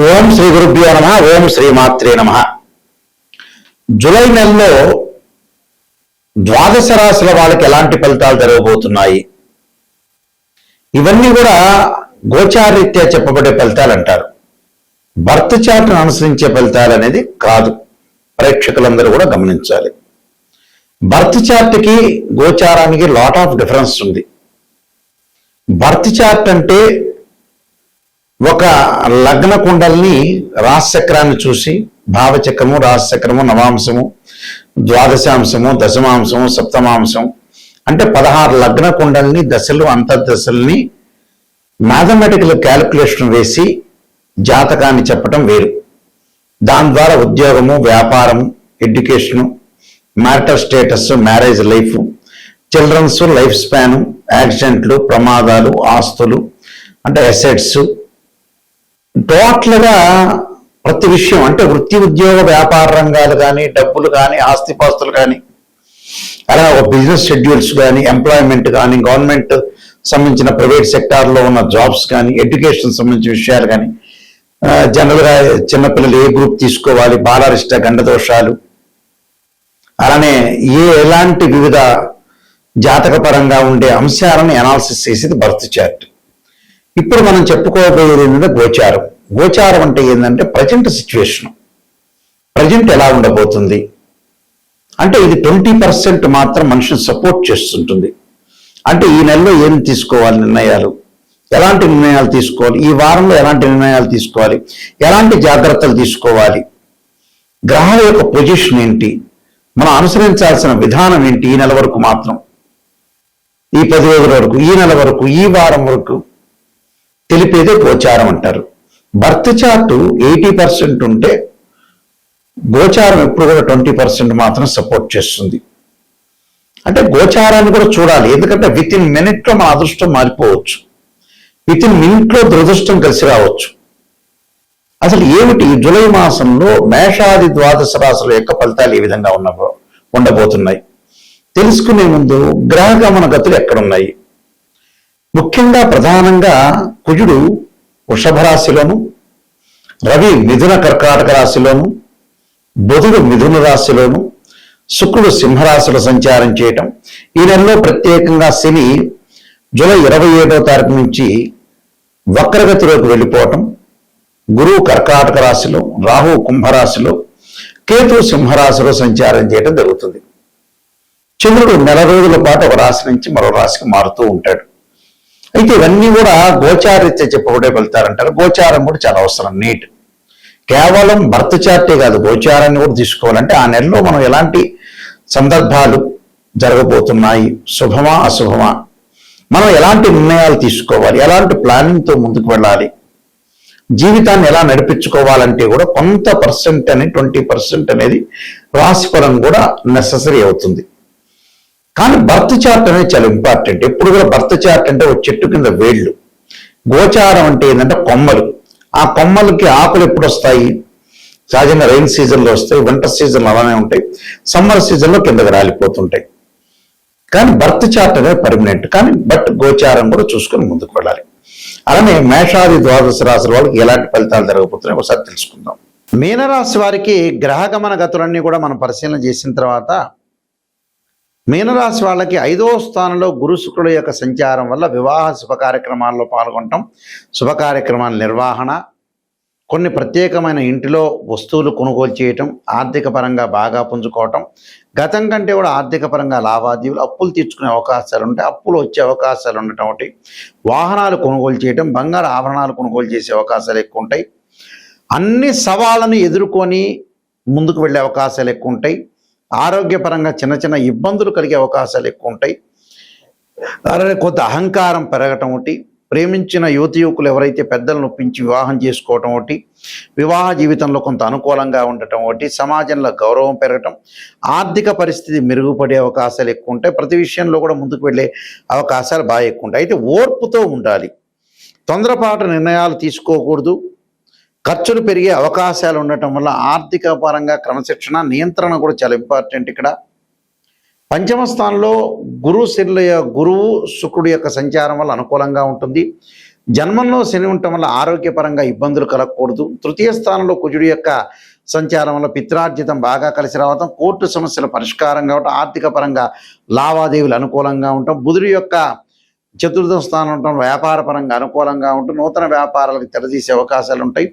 ఓం శ్రీ గురుభ్యో నమ. ఓం శ్రీ మాత్రే నమ. జూలై నెలలో ద్వాదశ రాశుల వాళ్ళకి ఎలాంటి ఫలితాలు జరగబోతున్నాయి, ఇవన్నీ కూడా గోచారీత్యా చెప్పబడే ఫలితాలు అంటారు. బర్త్ చార్ట్ను అనుసరించే ఫలితాలు అనేది కాదు. ప్రేక్షకులందరూ కూడా గమనించాలి. బర్త్ చార్ట్కి గోచారానికి లాట్ ఆఫ్ డిఫరెన్స్ ఉంది. బర్త్ చార్ట్ అంటే ఒక లగ్న కుండల్ని రాశిచక్రాన్ని చూసి భావచక్రము, రాశిచక్రము, నవాంశము, ద్వాదశాంశము, దశమాంశము, సప్తమాంశం అంటే 16 లగ్న కుండల్ని, దశలు, అంతర్దశల్ని మ్యాథమెటికల్ క్యాలిక్యులేషన్ వేసి జాతకాన్ని చెప్పటం వేరు. దాని ద్వారా ఉద్యోగము, వ్యాపారము, education, marital status, marriage life, children's life span, యాక్సిడెంట్లు, ప్రమాదాలు, ఆస్తులు అంటే అసెట్స్, టోటల్గా ప్రతి విషయం అంటే వృత్తి, ఉద్యోగ, వ్యాపార రంగాలు కానీ, డబ్బులు కానీ, ఆస్తిపాస్తులు కానీ, అలా ఒక బిజినెస్ షెడ్యూల్స్ కానీ, ఎంప్లాయ్మెంట్ కానీ, గవర్నమెంట్ సంబంధించిన ప్రైవేట్ సెక్టార్లో ఉన్న జాబ్స్ కానీ, ఎడ్యుకేషన్ సంబంధించిన విషయాలు కానీ, జనరల్గా చిన్నపిల్లలు ఏ గ్రూప్ తీసుకోవాలి, బాలారిష్ట, గండదోషాలు, అలానే ఎలాంటి వివిధ జాతకపరంగా ఉండే అంశాలను అనాలిసిస్ చేసేది బర్త్ చార్ట్. ఇప్పుడు మనం చెప్పుకోబోయేది ఏంటంటే గోచారం. గోచారం అంటే ఏంటంటే ప్రజెంట్ సిచ్యువేషన్, ప్రజెంట్ ఎలా ఉండబోతుంది అంటే ఇది 20% మాత్రం మనిషిని సపోర్ట్ చేస్తుంటుంది. అంటే ఈ నెలలో ఏం తీసుకోవాలి నిర్ణయాలు, ఎలాంటి నిర్ణయాలు తీసుకోవాలి, ఈ వారంలో ఎలాంటి నిర్ణయాలు తీసుకోవాలి, ఎలాంటి జాగ్రత్తలు తీసుకోవాలి, గ్రహాల యొక్క పొజిషన్ ఏంటి, మనం అనుసరించాల్సిన విధానం ఏంటి, ఈ నెల వరకు మాత్రం, ఈ 10 రోజుల వరకు, ఈ నెల వరకు, ఈ వారం వరకు తెలిపేదే గోచారం అంటారు. బర్త్ చార్ట్ 80% ఉంటే గోచారం ఎప్పుడు కూడా 20% మాత్రం సపోర్ట్ చేస్తుంది. అంటే గోచారాన్ని కూడా చూడాలి. ఎందుకంటే విత్ ఇన్ మినిట్లో మన అదృష్టం మారిపోవచ్చు, విత్ ఇన్ మినిట్లో దురదృష్టం కలిసి రావచ్చు. అసలు ఏమిటి జూలై మాసంలో మేషాది ద్వాదశ రాశుల యొక్క ఫలితాలు ఏ విధంగా ఉండబోతున్నాయి తెలుసుకునే ముందు గ్రహ గమన గతులు ఎక్కడున్నాయి. ముఖ్యంగా ప్రధానంగా కుజుడు వృషభ రాశిలోను, రవి మిథున కర్కాటక రాశిలోను, బుధుడు మిథున రాశిలోను, శుక్రుడు సింహరాశిలో సంచారం చేయటం, ఈ నెలలో ప్రత్యేకంగా శని జూలై 27వ తారీఖు నుంచి వక్రగతిలోకి వెళ్ళిపోవటం, గురువు కర్కాటక రాశిలో, రాహు కుంభరాశిలో, కేతు సింహరాశిలో సంచారం చేయటం జరుగుతుంది. చంద్రుడు నెల రోజుల పాటు ఒక రాశి నుంచి మరో రాశికి మారుతూ ఉంటాడు. అయితే ఇవన్నీ కూడా గోచారీత్యా చెప్పబడే ఫలితాలంటారు. గోచారం కూడా చాలా అవసరం. నీట్ కేవలం బర్త్ చార్టే కాదు, గోచారాన్ని కూడా తీసుకోవాలంటే ఆ నెలలో మనం ఎలాంటి సందర్భాలు జరగబోతున్నాయి, శుభమా అశుభమా, మనం ఎలాంటి నిర్ణయాలు తీసుకోవాలి, ఎలాంటి ప్లానింగ్తో ముందుకు వెళ్ళాలి, జీవితాన్ని ఎలా నడిపించుకోవాలంటే కూడా కొంత పర్సెంట్ అని 20% అనేది రాశిఫలం కూడా నెససరీ అవుతుంది. కానీ బర్త్ చార్ట్ అనేది చాలా ఇంపార్టెంట్. ఎప్పుడు కూడా బర్త్ చార్ట్ అంటే ఒక చెట్టు కింద వేళ్ళు, గోచారం అంటే ఏంటంటే కొమ్మలు. ఆ కొమ్మలకి ఆకులు ఎప్పుడు వస్తాయి, సహజంగా రైన్ సీజన్లో వస్తాయి, వింటర్ సీజన్లో అలానే ఉంటాయి, సమ్మర్ సీజన్లో కిందకి రాలిపోతుంటాయి. కానీ బర్త్ చార్ట్ అనేది పర్మనెంట్. కానీ గోచారం కూడా చూసుకొని ముందుకు వెళ్ళాలి. అలానే మేషాది ద్వాదశ రాశుల వాళ్ళకి ఎలాంటి ఫలితాలు జరగబోతున్నాయి ఒకసారి తెలుసుకుందాం. మీనరాశి వారికి గ్రహగమన గతులన్నీ కూడా మనం పరిశీలన చేసిన తర్వాత మీనరాశి వాళ్ళకి 5వ స్థానంలో గురు శుక్రుడు యొక్క సంచారం వల్ల వివాహ శుభ కార్యక్రమాల్లో పాల్గొనటం, శుభ కార్యక్రమాల నిర్వహణ, కొన్ని ప్రత్యేకమైన ఇంటిలో వస్తువులు కొనుగోలు చేయటం, ఆర్థిక పరంగా బాగా పుంజుకోవటం, గతం కంటే కూడా ఆర్థిక పరంగా లావాదేవీలు, అప్పులు తీర్చుకునే అవకాశాలు ఉంటాయి, అప్పులు వచ్చే అవకాశాలు ఉండటం ఒకటి, వాహనాలు కొనుగోలు చేయటం, బంగారు ఆభరణాలు కొనుగోలు చేసే అవకాశాలు ఎక్కువ ఉంటాయి, అన్ని సవాళ్ళను ఎదుర్కొని ముందుకు వెళ్ళే అవకాశాలు ఎక్కువ ఉంటాయి, ఆరోగ్యపరంగా చిన్న చిన్న ఇబ్బందులు కలిగే అవకాశాలు ఎక్కువ ఉంటాయి, అలానే కొంత అహంకారం పెరగటం ఒకటి, ప్రేమించిన యువకులు ఎవరైతే పెద్దలను ఒప్పించి వివాహం చేసుకోవటం ఒకటి, వివాహ జీవితంలో కొంత అనుకూలంగా ఉండటం ఒకటి, సమాజంలో గౌరవం పెరగటం, ఆర్థిక పరిస్థితి మెరుగుపడే అవకాశాలు ఎక్కువ ఉంటాయి, ప్రతి విషయంలో కూడా ముందుకు వెళ్ళే అవకాశాలు బాగా ఎక్కువ ఉంటాయి. అయితే ఓర్పుతో ఉండాలి, తొందరపాటు నిర్ణయాలు తీసుకోకూడదు, ఖర్చులు పెరిగే అవకాశాలు ఉండటం వల్ల ఆర్థిక పరంగా క్రమశిక్షణ, నియంత్రణ కూడా చాలా ఇంపార్టెంట్. ఇక్కడ పంచమ స్థానంలో గురువు శుక్రుడు యొక్క సంచారం వల్ల అనుకూలంగా ఉంటుంది. జన్మంలో శని ఉండటం వల్ల ఆరోగ్యపరంగా ఇబ్బందులు కలగకూడదు. తృతీయ స్థానంలో కుజుడి యొక్క సంచారం వల్ల పిత్రార్జితం బాగా కలిసి రావటం, కోర్టు సమస్యల పరిష్కారం కావటం, ఆర్థిక పరంగా లావాదేవీలు అనుకూలంగా ఉండటం, బుధుడి యొక్క చతుర్థ స్థానం ఉండటం వ్యాపార పరంగా అనుకూలంగా ఉంటుంది. నూతన వ్యాపారాలకు తెరదీసే అవకాశాలు ఉంటాయి.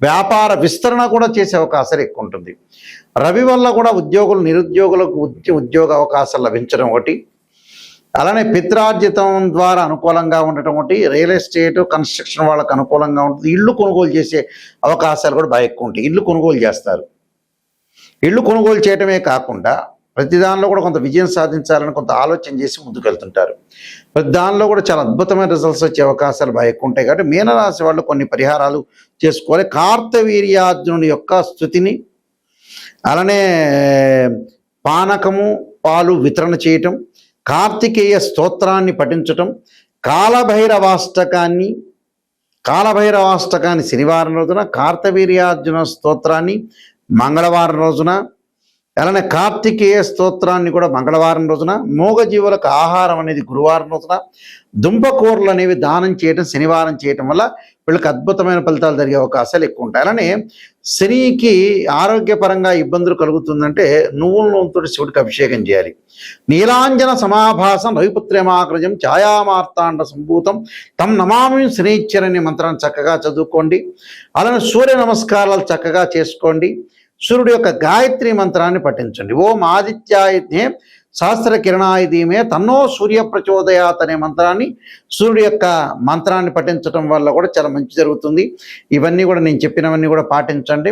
వ్యాపార విస్తరణ కూడా చేసే అవకాశాలు ఎక్కువ ఉంటుంది. రవి వల్ల కూడా నిరుద్యోగులకు ఉద్యోగ అవకాశాలు లభించడం ఒకటి, అలానే పిత్రార్జితం ద్వారా అనుకూలంగా ఉండటం ఒకటి, రియల్ ఎస్టేట్ కన్స్ట్రక్షన్ వాళ్ళకు అనుకూలంగా ఉంటుంది. ఇల్లు కొనుగోలు చేసే అవకాశాలు కూడా బాగా ఎక్కువ ఉంటాయి. ఇల్లు కొనుగోలు చేస్తారు. ఇల్లు కొనుగోలు చేయటమే కాకుండా ప్రతి దానిలో కూడా కొంత విజయం సాధించాలని కొంత ఆలోచన చేసి ముందుకెళ్తుంటారు. ప్రతి దానిలో కూడా చాలా అద్భుతమైన రిజల్ట్స్ వచ్చే అవకాశాలు బాగా ఎక్కువ ఉంటాయి. కాబట్టి మీనరాశి వాళ్ళు కొన్ని పరిహారాలు చేసుకోవాలి. కార్తవీర్యార్జునుని యొక్క స్తుతిని, అలానే పానకము పాలు వితరణ చేయటం, కార్తికేయ స్తోత్రాన్ని పఠించటం, కాలభైరవాష్టకాన్ని శనివారం రోజున, కార్తవీర్యార్జున స్తోత్రాన్ని మంగళవారం రోజున, అలానే కార్తికేయ స్తోత్రాన్ని కూడా మంగళవారం రోజున, మూగజీవులకు ఆహారం అనేది గురువారం రోజున, దుంపకూరలు అనేవి దానం చేయటం శనివారం చేయటం వల్ల వీళ్ళకి అద్భుతమైన ఫలితాలు జరిగే అవకాశాలు ఎక్కువ ఉంటాయి. అలానే శనికి ఆరోగ్యపరంగా ఇబ్బందులు కలుగుతుందంటే నువ్వుల నూనెతో శివుడికి అభిషేకం చేయాలి. నీలాంజన సమాభాసం రవిపుత్రమాగ్రజం ఛాయామార్తాండ సంభూతం తం నమామి శనీశ్వరని మంత్రాన్ని చక్కగా చదువుకోండి. అలానే సూర్య నమస్కారాలు చక్కగా చేసుకోండి. సూర్యుడి యొక్క గాయత్రి మంత్రాన్ని పఠించండి. ఓం ఆదిత్యాయజ్ఞే శాస్త్ర కిరణాయ ధీమే తన్నో సూర్య ప్రచోదయాత్ అనే మంత్రాన్ని, సూర్యుడి యొక్క మంత్రాన్ని పఠించడం వల్ల కూడా చాలా మంచి జరుగుతుంది. ఇవన్నీ కూడా నేను చెప్పినవన్నీ కూడా పాటించండి.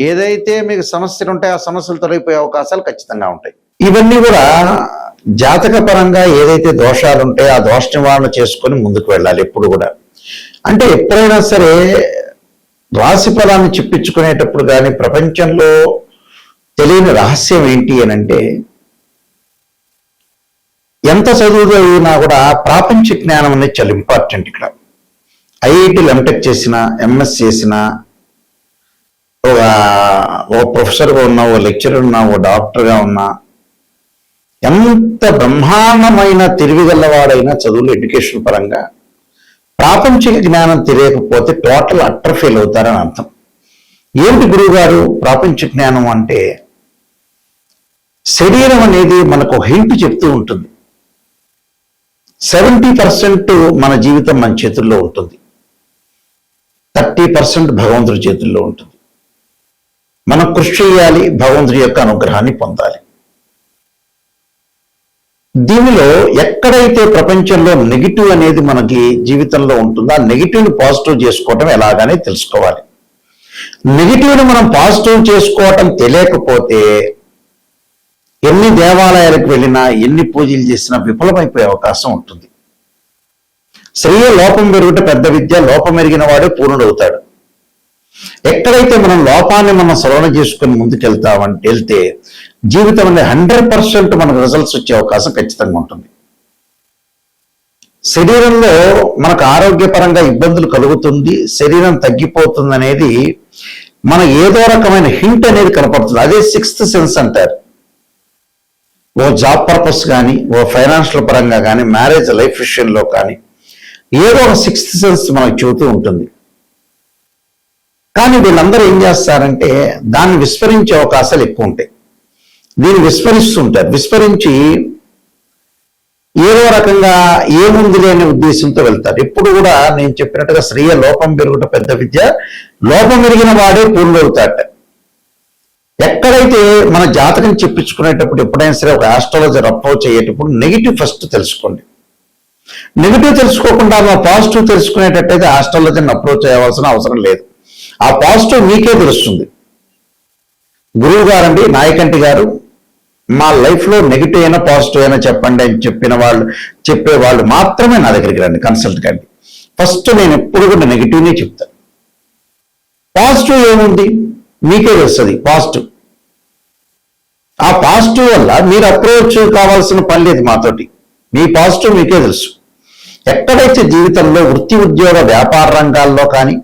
ఏదైతే మీకు సమస్యలు ఉంటాయో ఆ సమస్యలు తొలగిపోయే అవకాశాలు ఖచ్చితంగా ఉంటాయి. ఇవన్నీ కూడా జాతక పరంగా ఏదైతే దోషాలు ఉంటాయో ఆ దోష నివారణ చేసుకొని ముందుకు వెళ్ళాలి. ఎప్పుడు కూడా అంటే ఎప్పుడైనా సరే రాశి ఫలాన్ని చెప్పించుకునేటప్పుడు కానీ ప్రపంచంలో తెలియని రహస్యం ఏంటి అని అంటే, ఎంత చదువు చదివినా కూడా ప్రాపంచిక జ్ఞానం అనేది చాలా ఇంపార్టెంట్. ఇక్కడ ఐఐటీలు ఎంటెక్ చేసిన, ఎంఎస్ చేసిన, ఓ ప్రొఫెసర్గా ఉన్నా, ఓ లెక్చరర్ ఉన్నా, ఓ డాక్టర్గా ఉన్నా, ఎంత బ్రహ్మాండమైన తెలివిగలవాడైనా చదువులు ఎడ్యుకేషన్ పరంగా ప్రాపంచిక జ్ఞానం తెలియకపోతే టోటల్ అట్టర్ ఫెయిల్ అవుతారని అర్థం. ఏంటి గురువు గారు ప్రాపంచిక జ్ఞానం అంటే, శరీరం అనేది మనకు హింట్ చెప్తూ ఉంటుంది. 70% మన జీవితం మన చేతుల్లో ఉంటుంది, 30% భగవంతుడి చేతుల్లో ఉంటుంది. మనం కృషి చేయాలి, భగవంతుడి యొక్క అనుగ్రహాన్ని పొందాలి. దీనిలో ఎక్కడైతే ప్రపంచంలో నెగిటివ్ అనేది మనకి జీవితంలో ఉంటుందో ఆ నెగిటివ్ని పాజిటివ్ చేసుకోవటం ఎలాగనే తెలుసుకోవాలి. నెగిటివ్ని మనం పాజిటివ్ చేసుకోవటం తెలియకపోతే ఎన్ని దేవాలయాలకు వెళ్ళినా, ఎన్ని పూజలు చేసినా విఫలమైపోయే అవకాశం ఉంటుంది. స్త్రీయ లోపం పెరుగుట పెద్ద విద్య, లోపం ఎరిగిన వాడే పూర్ణుడవుతాడు. ఎక్కడైతే మనం లోపాన్ని మనం సవరణ చేసుకుని వెళ్తే జీవితం అనేది 100% మనకు రిజల్ట్స్ వచ్చే అవకాశం ఖచ్చితంగా ఉంటుంది. శరీరంలో మనకు ఆరోగ్యపరంగా ఇబ్బందులు కలుగుతుంది, శరీరం తగ్గిపోతుంది అనేది మన ఏదో రకమైన హింట్ అనేది కనపడుతుంది. అదే 6th సెన్స్ అంటారు. ఓ జాబ్ పర్పస్ కానీ, ఓ ఫైనాన్షియల్ పరంగా కానీ, మ్యారేజ్ లైఫ్ విషయంలో కానీ ఏదో ఒక 6th సెన్స్ మనకు చెబుతూ ఉంటుంది. కానీ వీళ్ళందరూ ఏం చేస్తారంటే దాన్ని విస్మరించే అవకాశాలు ఎక్కువ ఉంటాయి. దీన్ని విస్మరిస్తుంటారు. విస్మరించి ఏదో రకంగా ఏముంది లేని ఉద్దేశంతో వెళ్తారు. ఎప్పుడు కూడా నేను చెప్పినట్టుగా స్త్రీయ లోపం పెరుగుట పెద్ద విద్య, లోపం ఎరిగిన వాడే పూర్ణవుతాడట. ఎక్కడైతే మన జాతకం చెప్పించుకునేటప్పుడు ఎప్పుడైనా సరే ఒక ఆస్ట్రాలజర్ అప్రోచ్ అయ్యేటప్పుడు నెగిటివ్ ఫస్ట్ తెలుసుకోండి. నెగిటివ్ తెలుసుకోకుండా మా పాజిటివ్ తెలుసుకునేటట్టయితే ఆస్ట్రాలజర్ని అప్రోచ్ అయ్యవలసిన అవసరం లేదు. ఆ పాజిటివ్ మీకే తెలుస్తుంది. గురువు గారండి, నాయకంటి గారు, మా లైఫ్లో నెగిటివ్ అయినా పాజిటివ్ అయినా చెప్పండి అని చెప్పేవాళ్ళు మాత్రమే నా దగ్గరికి రండి, కన్సల్ట్ కండి. ఫస్ట్ నేను ఎప్పుడు కూడా నెగిటివ్నే చెప్తాను. పాజిటివ్ ఏముంది మీకే తెలుస్తుంది. పాజిటివ్, ఆ పాజిటివ్ వల్ల మీరు అప్రోచ్ కావాల్సిన పని లేదు మాతోటి. మీ పాజిటివ్ మీకే తెలుసు. ఎక్కడైతే జీవితంలో వృత్తి ఉద్యోగ వ్యాపార రంగాల్లో కానీ,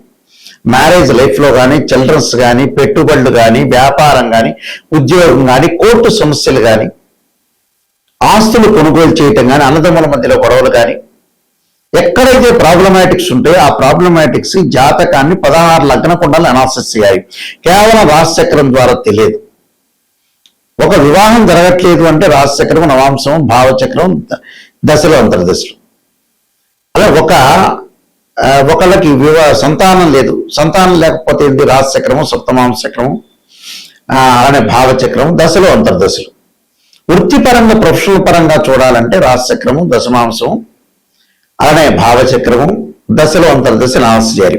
మ్యారేజ్ లైఫ్లో కానీ, చిల్డ్రన్స్ కానీ, పెట్టుబడులు కానీ, వ్యాపారం కానీ, ఉద్యోగం కానీ, కోర్టు సమస్యలు కానీ, ఆస్తులు కొనుగోలు చేయటం కానీ, అన్నదమ్ముల మధ్యలో గొడవలు కానీ, ఎక్కడైతే ప్రాబ్లమాటిక్స్ ఉంటాయో ఆ ప్రాబ్లమాటిక్స్ జాతకాన్ని 16 లగ్న కుండలు అనాలిసిస్ చేయాలి. కేవలం రాశిచక్రం ద్వారా తెలియదు. ఒక వివాహం జరగట్లేదు అంటే రాశిచక్రం, నవాంశం, భావచక్రం, దశలు, అంతర్దశలు. అలా ఒకళ్ళకి సంతానం లేదు, సంతానం లేకపోతే ఏంటి? రాశిచక్రము, సప్తమాంశ చక్రము, అనే భావచక్రము, దశలు, అంతర్దశలు. వృత్తిపరంగా ప్రొఫెషనల్ పరంగా చూడాలంటే రాశిచక్రము, దశమాంశము, అలానే భావచక్రము, దశలు, అంతర్దశలు అనాలిసిస్ చేయాలి.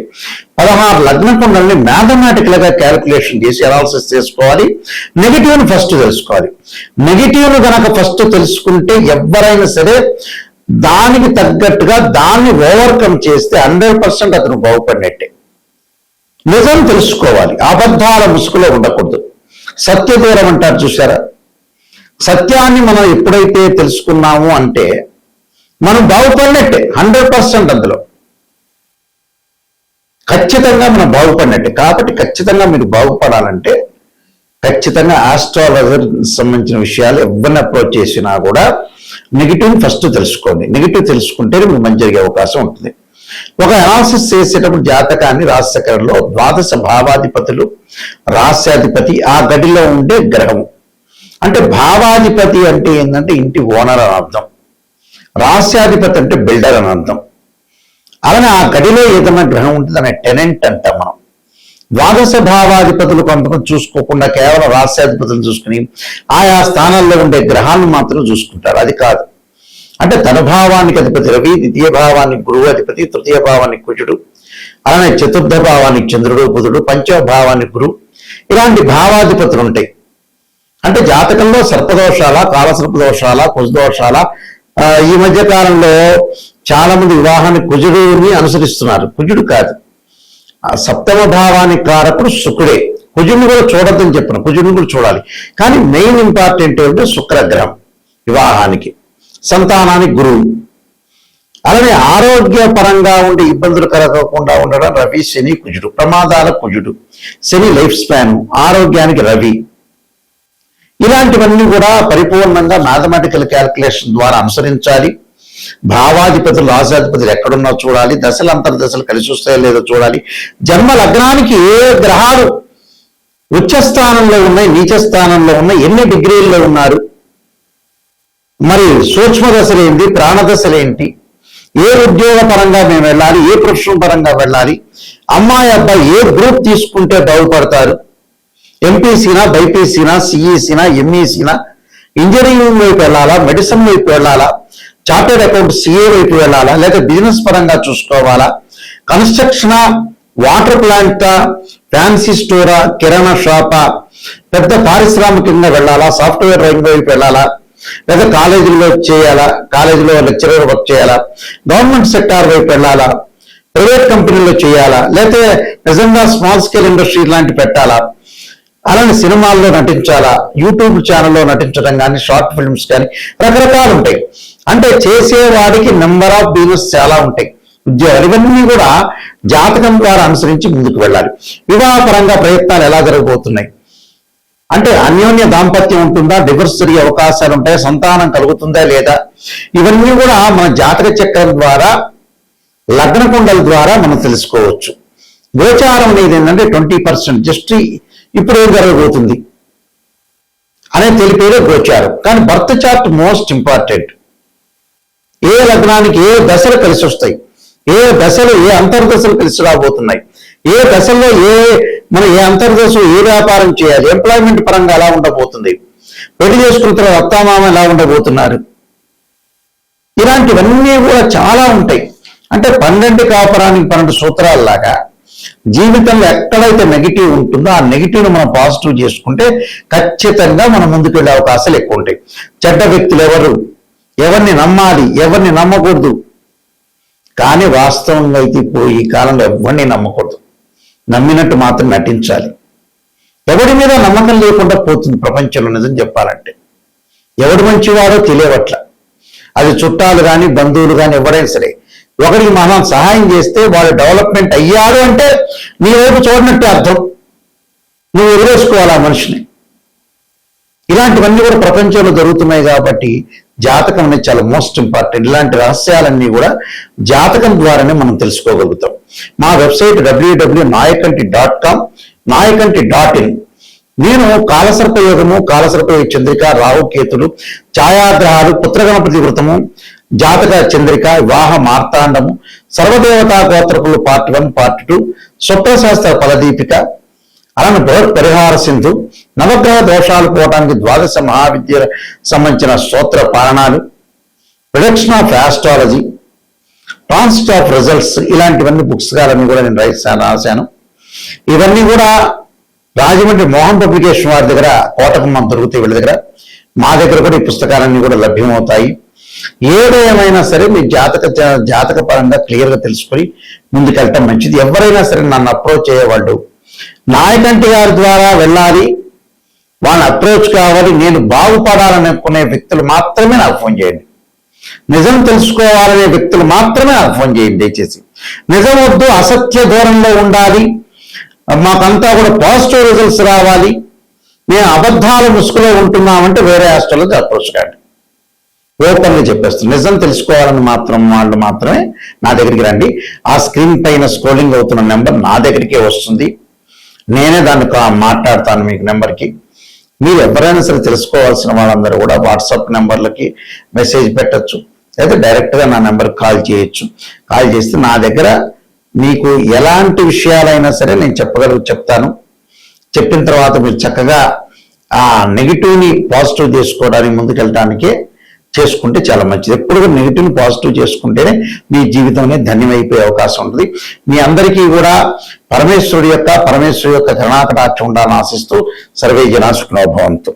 16 లగ్న కుండల్ని మ్యాథమెటికల్ గా క్యాల్కులేషన్ చేసి అనాలిసిస్ చేసుకోవాలి. నెగిటివ్ని ఫస్ట్ తెలుసుకోవాలి. నెగిటివ్ను గనక ఫస్ట్ తెలుసుకుంటే ఎవరైనా సరే దానికి తగ్గట్టుగా దాన్ని ఓవర్కమ్ చేస్తే 100% అతను బాగుపడినట్టే. నిజం తెలుసుకోవాలి, అబద్ధాల ముసుగులో ఉండకూడదు. సత్యదూరం అంటారు చూసారా? సత్యాన్ని మనం ఎప్పుడైతే తెలుసుకున్నాము అంటే మనం బాగుపడినట్టే, 100% అందులో ఖచ్చితంగా మనం బాగుపడినట్టే. కాబట్టి ఖచ్చితంగా మీరు బాగుపడాలంటే ఖచ్చితంగా ఆస్ట్రాలజర్ సంబంధించిన విషయాలు ఎవరిని అప్రోచ్ చేసినా కూడా నెగిటివ్ ఫస్ట్ తెలుసుకోండి. నెగిటివ్ తెలుసుకుంటే మీకు మంచి జరిగే అవకాశం ఉంటుంది. ఒక అనాలిసిస్ చేసేటప్పుడు జాతకాన్ని రాశిచక్రంలో ద్వాదశ భావాధిపతులు, రాశ్యాధిపతి, ఆ గడిలో ఉండే గ్రహము. అంటే భావాధిపతి అంటే ఏంటంటే ఇంటి ఓనర్ అని అర్థం, రాశ్యాధిపతి అంటే బిల్డర్ అని అర్థం. అలానే ఆ గడిలో ఏదైనా గ్రహం ఉంటుంది అనే టెనెంట్ అంటాం మనం. ద్వాదశ భావాధిపతులు కొంతమంది చూసుకోకుండా కేవలం రాశ్యాధిపతులు చూసుకుని ఆయా స్థానాల్లో ఉండే గ్రహాలను మాత్రం చూసుకుంటారు. అది కాదు. అంటే తన భావానికి అధిపతి రవి, ద్వితీయ భావానికి గురువు అధిపతి, తృతీయ భావానికి కుజుడు, అలానే చతుర్థ భావానికి చంద్రుడు, బుధుడు, పంచమ భావానికి గురువు, ఇలాంటి భావాధిపతులు ఉంటాయి. అంటే జాతకంలో సర్పదోషాల, కాలసర్పదోషాల, కుజదోషాల. ఈ మధ్య కాలంలో చాలా మంది వివాహాన్ని కుజుడిని అనుసరిస్తున్నారు. కుజుడు కాదు, సప్తమ భావానికి కారకుడు శుక్రుడే. కుజుడిని కూడా చూడొద్దని చెప్పను, కుజుడిని కూడా చూడాలి. కానీ మెయిన్ ఇంపార్టెంట్ ఏంటంటే శుక్రగ్రహం వివాహానికి, సంతానానికి గురువు. అలానే ఆరోగ్యపరంగా ఉండే ఇబ్బందులు కలగకుండా ఉండడం రవి, శని, కుజుడు. ప్రమాదాల కుజుడు, శని లైఫ్ స్పాన్, ఆరోగ్యానికి రవి. ఇలాంటివన్నీ కూడా పరిపూర్ణంగా మ్యాథమెటికల్ క్యాల్కులేషన్ ద్వారా అనుసరించాలి. భావాధిపతులు, రాశాధిపతులు ఎక్కడున్నా చూడాలి. దశలు, అంతర్దశలు కలిసి వస్తాయో లేదో చూడాలి. జన్మ లగ్నానికి ఏ గ్రహాలు ఉచ్చ స్థానంలో ఉన్నాయి, నీచ స్థానంలో ఉన్నాయి, ఎన్ని డిగ్రీల్లో ఉన్నారు, మరి సూక్ష్మ దశలు ఏంటి, ప్రాణదశలు ఏంటి, ఏ ఉద్యోగ పరంగా మేము వెళ్ళాలి, ఏ ప్రొఫెషన్ పరంగా వెళ్ళాలి, అమ్మాయి అబ్బాయి ఏ గ్రూప్ తీసుకుంటే బాగుపడతారు, ఎంపీసీనా, బైపీసీనా, సిఈసీనా, ఎంఈసీనా, ఇంజనీరింగ్ వైపు వెళ్ళాలా, మెడిసిన్ వైపు వెళ్ళాలా, చార్టెడ్ అకౌంట్ సిఏ వైపు వెళ్ళాలా, లేదా బిజినెస్ పరంగా చూసుకోవాలా, కన్స్ట్రక్షనా, వాటర్ ప్లాంటా, ఫ్యాన్సీ స్టోరా, కిరాణా షాపా, పెద్ద పారిశ్రామికంగా వెళ్ళాలా, సాఫ్ట్వేర్ రంగం వైపు వెళ్ళాలా, లేదా కాలేజీలో చేయాలా, కాలేజీలో లెక్చరర్ వర్క్ చేయాలా, గవర్నమెంట్ సెక్టార్ వైపు వెళ్ళాలా, ప్రైవేట్ కంపెనీలో చేయాలా, లేకపోతే నిజంగా స్మాల్ స్కేల్ ఇండస్ట్రీ లాంటి పెట్టాలా, అలానే సినిమాల్లో నటించాలా, యూట్యూబ్ ఛానల్లో నటించడం కానీ, షార్ట్ ఫిల్మ్స్ కానీ, రకరకాలు ఉంటాయి. అంటే చేసేవాడికి నెంబర్ ఆఫ్ బిజినెస్ చాలా ఉంటాయి, ఉద్యోగాలు. ఇవన్నీ కూడా జాతకం ద్వారా అనుసరించి ముందుకు వెళ్ళాలి. వివాహపరంగా ప్రయత్నాలు ఎలా జరగబోతున్నాయి అంటే అన్యోన్య దాంపత్యం ఉంటుందా, డివోర్స్ జరిగే అవకాశాలు ఉంటాయి, సంతానం కలుగుతుందా లేదా, ఇవన్నీ కూడా మన జాతక చక్రం ద్వారా, లగ్న కుండల ద్వారా మనం తెలుసుకోవచ్చు. గోచారం అనేది ఏంటంటే 20%, జస్ట్ ఇప్పుడు ఏం జరగబోతుంది అనేది తెలిపేదే గోచారం. కానీ బర్త్ చార్ట్ మోస్ట్ ఇంపార్టెంట్. ఏ లగ్నానికి ఏ దశలు కలిసి వస్తాయి, ఏ దశలు ఏ అంతర్దశలు కలిసి రాబోతున్నాయి, ఏ దశల్లో మనం ఏ అంతర్దశలో ఏ వ్యాపారం చేయాలి, ఎంప్లాయ్మెంట్ పరంగా ఎలా ఉండబోతుంది, పెళ్లి చేసుకున్న తర్వాత అత్తామామ ఎలా ఉండబోతున్నారు, ఇలాంటివన్నీ కూడా చాలా ఉంటాయి. అంటే 12 కాపురానికి 12 సూత్రాలలాగా జీవితంలో ఎక్కడైతే నెగిటివ్ ఉంటుందో ఆ నెగిటివ్ను మనం పాజిటివ్ చేసుకుంటే ఖచ్చితంగా మనం ముందుకు వెళ్ళే అవకాశాలు ఎక్కువ ఉంటాయి. చెడ్డ వ్యక్తులు ఎవరిని నమ్మాలి, ఎవరిని నమ్మకూడదు. కానీ వాస్తవంగా అయితే ఇప్పుడు ఈ కాలంలో ఎవరిని నమ్మకూడదు, నమ్మినట్టు మాత్రం నటించాలి. ఎవడి మీద నమ్మకం లేకుండా పోతుంది ప్రపంచంలో. నిజం చెప్పాలంటే ఎవడు మంచివాడో తెలియవట్ల. అది చుట్టాలు కానీ, బంధువులు కానీ, ఎవరైనా సరే ఒకరికి మనం సహాయం చేస్తే వాడు డెవలప్మెంట్ అయ్యాడు అంటే నీ వైపు చూడనట్టే అర్థం. నువ్వు ఎదురేసుకోవాలి ఆ మనిషిని. ఇలాంటివన్నీ కూడా ప్రపంచంలో జరుగుతున్నాయి కాబట్టి జాతకం అనేది చాలా మోస్ట్ ఇంపార్టెంట్. ఇలాంటి రహస్యాలన్నీ కూడా జాతకం ద్వారానే మనం తెలుసుకోగలుగుతాం. మా వెబ్సైట్ www.nayakanti.com, nayakanti.in. నేను కాలసర్ప యోగము, కాలసర్ప చంద్రిక, రాహుకేతులు, ఛాయాగ్రహాలు, పుత్రగణపతి వృతము, జాతక చంద్రిక, వివాహ మార్తాండము, సర్వదేవతా గోత్రకులు పార్ట్ 1, పార్ట్ 2, స్వప్నశాస్త్ర ఫలదీపిక, అలానే బృహత్ పరిహార సింధు, నవగ్రహ దోషాలు పోవడానికి ద్వాదశ మహావిద్య సంబంధించిన స్తోత్ర పారణాలు, production of astrology, transit of results, ఇలాంటివన్నీ పుస్తకాలన్నీ కూడా నేను రాశాను. ఇవన్నీ కూడా రాజమండ్రి మోహన్ పబ్లికేషన్ వారి దగ్గర, కోటకమ్మ దొరుకుతాయి వీళ్ళ దగ్గర. మా దగ్గర కూడా ఈ పుస్తకాలన్నీ కూడా లభ్యమవుతాయి. ఏదేమైనా సరే మీ జాతక పరంగా క్లియర్గా తెలుసుకొని ముందుకెళ్ళటం మంచిది. ఎవరైనా సరే నన్ను అప్రోచ్ అయ్యేవాళ్ళు నాయకంటి గారి ద్వారా వెళ్ళాలి, వాళ్ళని అప్రోచ్ కావాలి, నేను బాగుపడాలనుకునే వ్యక్తులు మాత్రమే నాకు ఫోన్ చేయండి. నిజం తెలుసుకోవాలనే వ్యక్తులు మాత్రమే నాకు ఫోన్ చేయండి దయచేసి. నిజం వద్దు, అసత్య దూరంలో ఉండాలి, మాకంతా కూడా పాజిటివ్ రిజల్ట్స్ రావాలి, మేము అబద్ధాల ముసుగులో ఉంటున్నామంటే వేరే హాస్టల్లో అప్రోచ్ కాండి. ఓపెన్గా చెప్పేస్తాను. నిజం తెలుసుకోవాలని వాళ్ళు మాత్రమే నా దగ్గరికి రండి. ఆ స్క్రీన్ పైన స్క్రోలింగ్ అవుతున్న నెంబర్ నా దగ్గరికే వస్తుంది. నేనే దాన్ని మాట్లాడతాను మీకు నెంబర్కి. మీరు ఎవరైనా సరే తెలుసుకోవాల్సిన వాళ్ళందరూ కూడా వాట్సాప్ నెంబర్లకి మెసేజ్ పెట్టచ్చు, లేదా డైరెక్ట్గా నా నెంబర్కి కాల్ చేయొచ్చు. కాల్ చేస్తే నా దగ్గర మీకు ఎలాంటి విషయాలైనా సరే నేను చెప్తాను. చెప్పిన తర్వాత మీరు చక్కగా ఆ నెగిటివ్ని పాజిటివ్ చేసుకోవడానికి ముందుకెళ్ళటానికే చేసుకుంటే చాలా మంచిది. ఎప్పుడు నెగిటివ్ని పాజిటివ్ చేసుకుంటేనే మీ జీవితం అనేది ధన్యమైపోయే అవకాశం ఉంటుంది. మీ అందరికీ కూడా పరమేశ్వరుడి యొక్క కరుణాకటాక్షం ఉండాలని ఆశిస్తూ సర్వే జనా సుఖినో భవంతు.